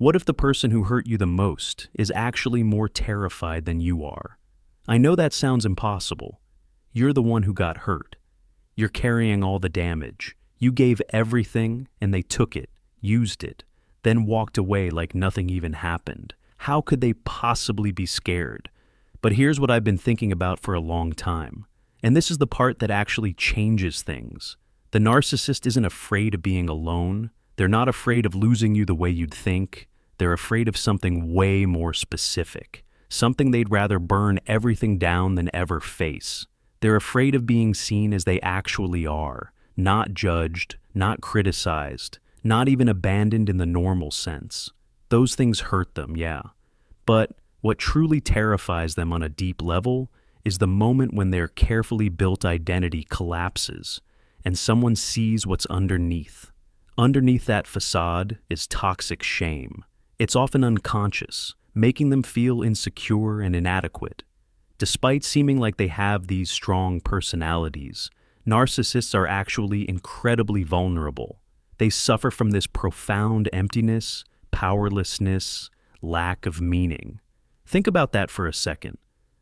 What if the person who hurt you the most is actually more terrified than you are? I know that sounds impossible. You're the one who got hurt. You're carrying all the damage. You gave everything and they took it, used it, then walked away like nothing even happened. How could they possibly be scared? But here's what I've been thinking about for a long time. And this is the part that actually changes things. The narcissist isn't afraid of being alone. They're not afraid of losing you the way you'd think. They're afraid of something way more specific. Something they'd rather burn everything down than ever face. They're afraid of being seen as they actually are. Not judged, not criticized, not even abandoned in the normal sense. Those things hurt them, yeah. But what truly terrifies them on a deep level is the moment when their carefully built identity collapses and someone sees what's underneath. Underneath that facade is toxic shame. It's often unconscious, making them feel insecure and inadequate. Despite seeming like they have these strong personalities, narcissists are actually incredibly vulnerable. They suffer from this profound emptiness, powerlessness, lack of meaning. Think about that for a second.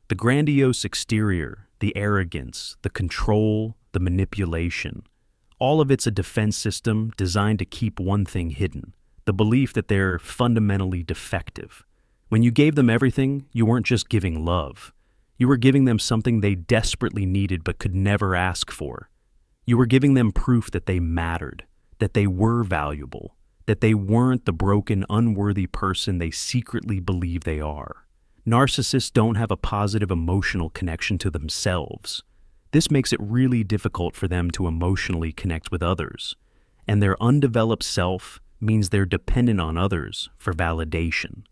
The grandiose exterior, the arrogance, the control, the manipulation. All of it's a defense system designed to keep one thing hidden, the belief that they're fundamentally defective. When you gave them everything, you weren't just giving love. You were giving them something they desperately needed but could never ask for. You were giving them proof that they mattered, that they were valuable, that they weren't the broken, unworthy person they secretly believe they are. Narcissists don't have a positive emotional connection to themselves. This makes it really difficult for them to emotionally connect with others, and their undeveloped self means they're dependent on others for validation.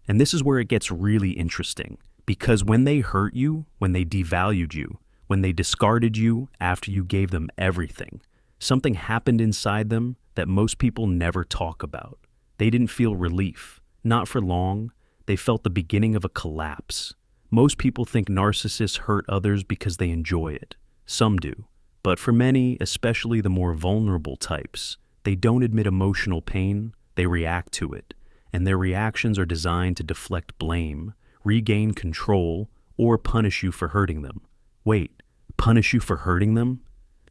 And this is where it gets really interesting, because when they hurt you, when they devalued you, when they discarded you after you gave them everything, something happened inside them that most people never talk about. They didn't feel relief, not for long. They felt the beginning of a collapse. Most people think narcissists hurt others because they enjoy it. Some do. But for many, especially the more vulnerable types, they don't admit emotional pain, they react to it. And their reactions are designed to deflect blame, regain control, or punish you for hurting them. Wait, punish you for hurting them?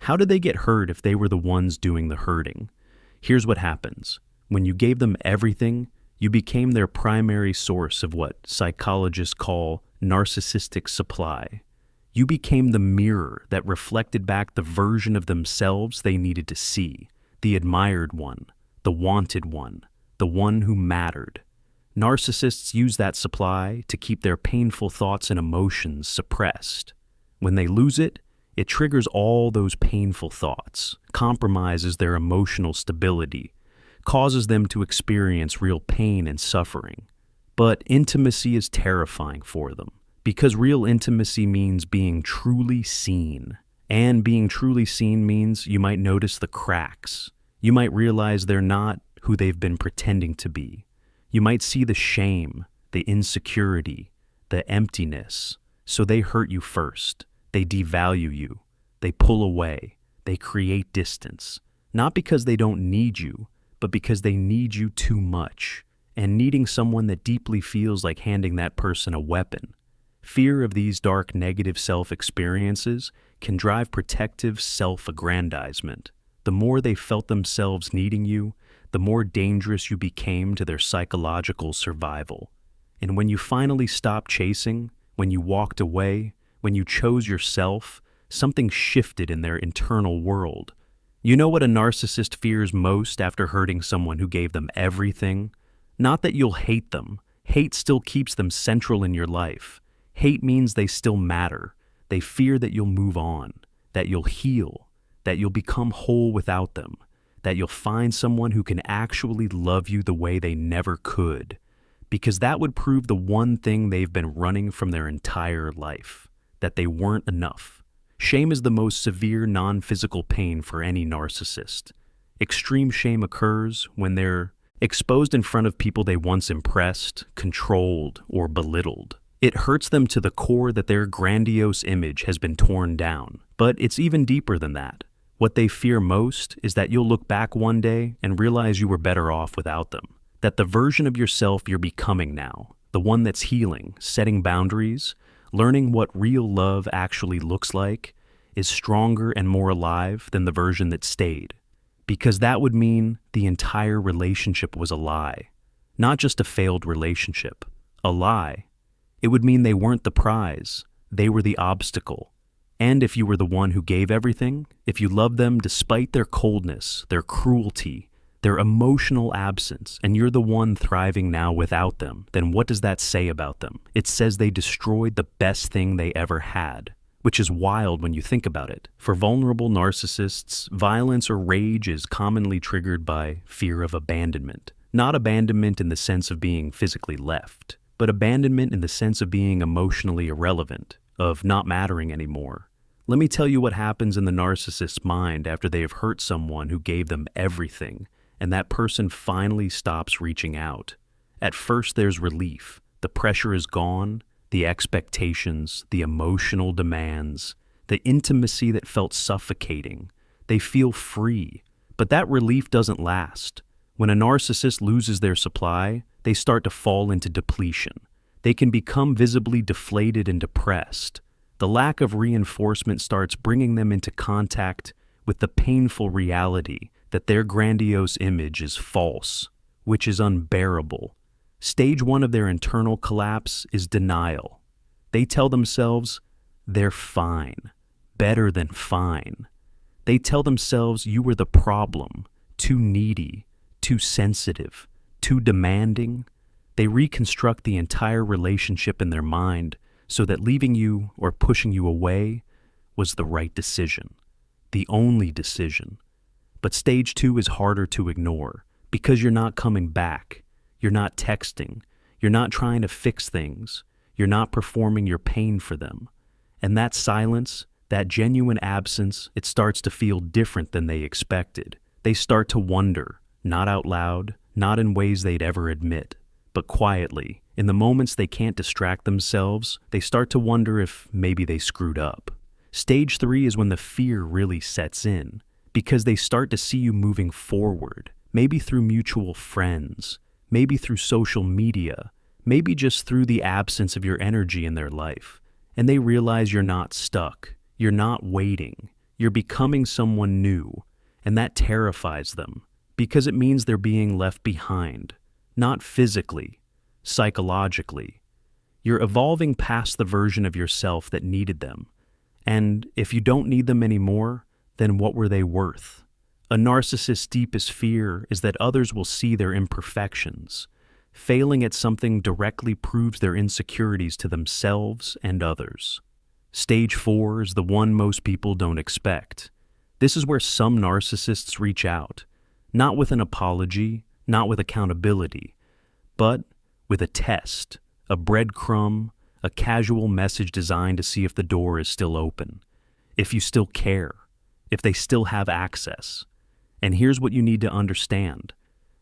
How did they get hurt if they were the ones doing the hurting? Here's what happens. When you gave them everything, you became their primary source of what psychologists call narcissistic supply. You became the mirror that reflected back the version of themselves they needed to see, the admired one, the wanted one, the one who mattered. Narcissists use that supply to keep their painful thoughts and emotions suppressed. When they lose it, it triggers all those painful thoughts, compromises their emotional stability, causes them to experience real pain and suffering. But intimacy is terrifying for them, because real intimacy means being truly seen. And being truly seen means you might notice the cracks. You might realize they're not who they've been pretending to be. You might see the shame, the insecurity, the emptiness. So they hurt you first. They devalue you. They pull away. They create distance. Not because they don't need you, but because they need you too much. And needing someone that deeply feels like handing that person a weapon. Fear of these dark negative self-experiences can drive protective self-aggrandizement. The more they felt themselves needing you, the more dangerous you became to their psychological survival. And when you finally stopped chasing, when you walked away, when you chose yourself, something shifted in their internal world. You know what a narcissist fears most after hurting someone who gave them everything? Not that you'll hate them. Hate still keeps them central in your life. Hate means they still matter. They fear that you'll move on, that you'll heal, that you'll become whole without them, that you'll find someone who can actually love you the way they never could, because that would prove the one thing they've been running from their entire life, that they weren't enough. Shame is the most severe non-physical pain for any narcissist. Extreme shame occurs when they're exposed in front of people they once impressed, controlled, or belittled. It hurts them to the core that their grandiose image has been torn down. But it's even deeper than that. What they fear most is that you'll look back one day and realize you were better off without them. That the version of yourself you're becoming now, the one that's healing, setting boundaries, learning what real love actually looks like, is stronger and more alive than the version that stayed. Because that would mean the entire relationship was a lie. Not just a failed relationship, a lie. It would mean they weren't the prize, they were the obstacle. And if you were the one who gave everything, if you loved them despite their coldness, their cruelty, their emotional absence, and you're the one thriving now without them, then what does that say about them? It says they destroyed the best thing they ever had, which is wild when you think about it. For vulnerable narcissists, violence or rage is commonly triggered by fear of abandonment. Not abandonment in the sense of being physically left, but abandonment in the sense of being emotionally irrelevant, of not mattering anymore. Let me tell you what happens in the narcissist's mind after they have hurt someone who gave them everything, and that person finally stops reaching out. At first there's relief. The pressure is gone, the expectations, the emotional demands, the intimacy that felt suffocating. They feel free, but that relief doesn't last. When a narcissist loses their supply, they start to fall into depletion. They can become visibly deflated and depressed. The lack of reinforcement starts bringing them into contact with the painful reality that their grandiose image is false, which is unbearable. Stage 1 of their internal collapse is denial. They tell themselves they're fine, better than fine. They tell themselves you were the problem, too needy, too sensitive, too demanding. They reconstruct the entire relationship in their mind so that leaving you or pushing you away was the right decision, the only decision. But stage 2 is harder to ignore because you're not coming back. You're not texting. You're not trying to fix things. You're not performing your pain for them. And that silence, that genuine absence, it starts to feel different than they expected. They start to wonder, not out loud, not in ways they'd ever admit, but quietly. In the moments they can't distract themselves, they start to wonder if maybe they screwed up. Stage 3 is when the fear really sets in, because they start to see you moving forward, maybe through mutual friends, maybe through social media, maybe just through the absence of your energy in their life. And they realize you're not stuck, you're not waiting, you're becoming someone new, and that terrifies them, because it means they're being left behind, not physically, psychologically. You're evolving past the version of yourself that needed them, and if you don't need them anymore, then what were they worth? A narcissist's deepest fear is that others will see their imperfections. Failing at something directly proves their insecurities to themselves and others. Stage 4 is the one most people don't expect. This is where some narcissists reach out, not with an apology, not with accountability, but with a test, a breadcrumb, a casual message designed to see if the door is still open, if you still care, if they still have access. And here's what you need to understand.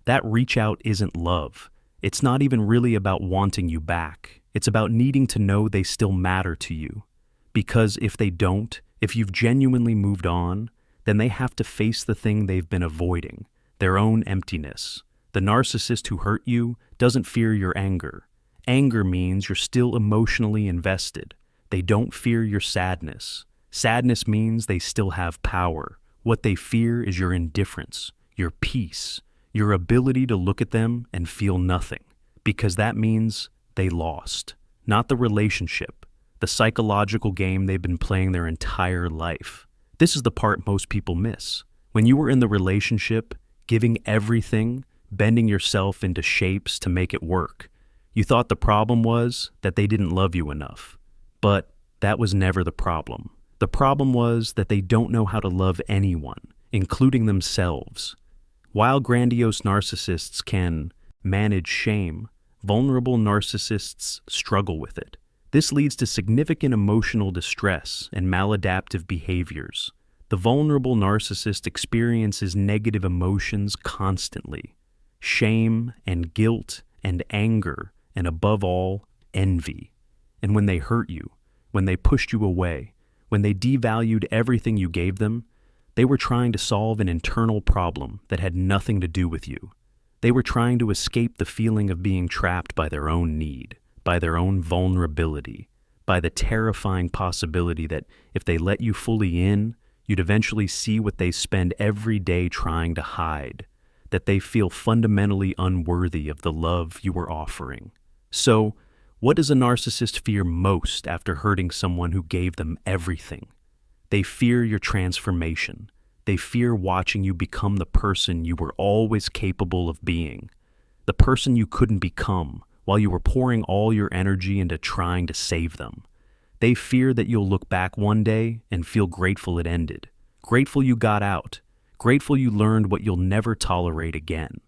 That reach out isn't love. It's not even really about wanting you back. It's about needing to know they still matter to you. Because if they don't, if you've genuinely moved on, then they have to face the thing they've been avoiding, their own emptiness. The narcissist who hurt you doesn't fear your anger. Anger means you're still emotionally invested. They don't fear your sadness. Sadness means they still have power. What they fear is your indifference, your peace, your ability to look at them and feel nothing, because that means they lost. Not the relationship, the psychological game they've been playing their entire life. This is the part most people miss. When you were in the relationship, giving everything, bending yourself into shapes to make it work, you thought the problem was that they didn't love you enough. But that was never the problem. The problem was that they don't know how to love anyone, including themselves. While grandiose narcissists can manage shame, vulnerable narcissists struggle with it. This leads to significant emotional distress and maladaptive behaviors. The vulnerable narcissist experiences negative emotions constantly. Shame and guilt and anger, and above all, envy. And when they hurt you, when they pushed you away, when they devalued everything you gave them, they were trying to solve an internal problem that had nothing to do with you. They were trying to escape the feeling of being trapped by their own need, by their own vulnerability, by the terrifying possibility that if they let you fully in, you'd eventually see what they spend every day trying to hide, that they feel fundamentally unworthy of the love you were offering. So, what does a narcissist fear most after hurting someone who gave them everything? They fear your transformation. They fear watching you become the person you were always capable of being, the person you couldn't become while you were pouring all your energy into trying to save them. They fear that you'll look back one day and feel grateful it ended, grateful you got out, grateful you learned what you'll never tolerate again.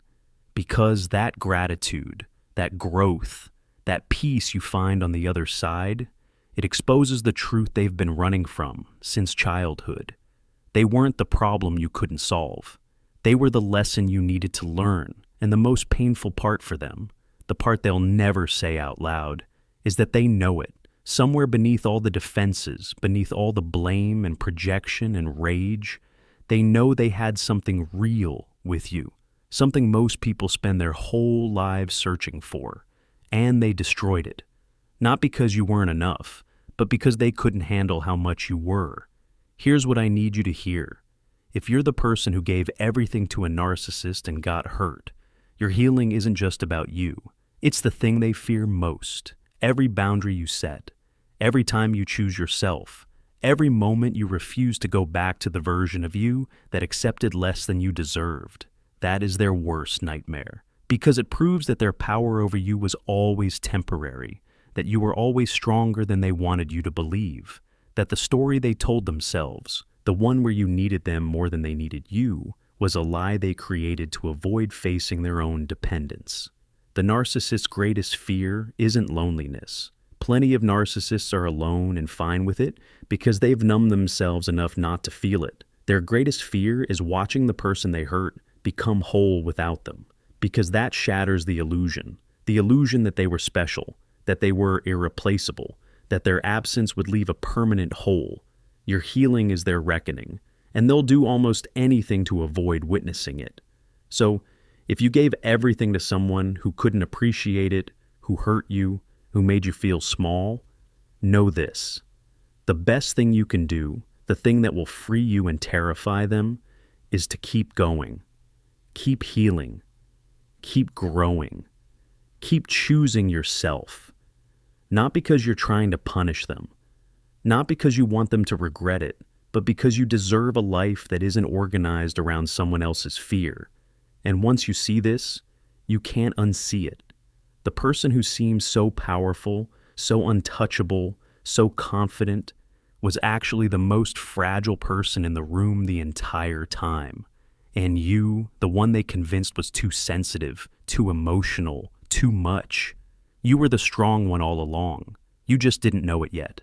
Because that gratitude, that growth, that peace you find on the other side, it exposes the truth they've been running from since childhood. They weren't the problem you couldn't solve. They were the lesson you needed to learn, and the most painful part for them, the part they'll never say out loud, is that they know it. Somewhere beneath all the defenses, beneath all the blame and projection and rage, they know they had something real with you, something most people spend their whole lives searching for, and they destroyed it. Not because you weren't enough, but because they couldn't handle how much you were. Here's what I need you to hear. If you're the person who gave everything to a narcissist and got hurt, your healing isn't just about you. It's the thing they fear most. Every boundary you set, every time you choose yourself, every moment you refuse to go back to the version of you that accepted less than you deserved. That is their worst nightmare, because it proves that their power over you was always temporary, that you were always stronger than they wanted you to believe, that the story they told themselves, the one where you needed them more than they needed you, was a lie they created to avoid facing their own dependence. The narcissist's greatest fear isn't loneliness. Plenty of narcissists are alone and fine with it because they've numbed themselves enough not to feel it. Their greatest fear is watching the person they hurt become whole without them, because that shatters the illusion that they were special, that they were irreplaceable, that their absence would leave a permanent hole. Your healing is their reckoning, and they'll do almost anything to avoid witnessing it. So, if you gave everything to someone who couldn't appreciate it, who hurt you, who made you feel small, know this. The best thing you can do, the thing that will free you and terrify them, is to keep going. Keep healing. Keep growing. Keep choosing yourself. Not because you're trying to punish them, not because you want them to regret it, but because you deserve a life that isn't organized around someone else's fear. And once you see this, you can't unsee it. The person who seems so powerful, so untouchable, so confident, was actually the most fragile person in the room the entire time. And you, the one they convinced was too sensitive, too emotional, too much. You were the strong one all along. You just didn't know it yet.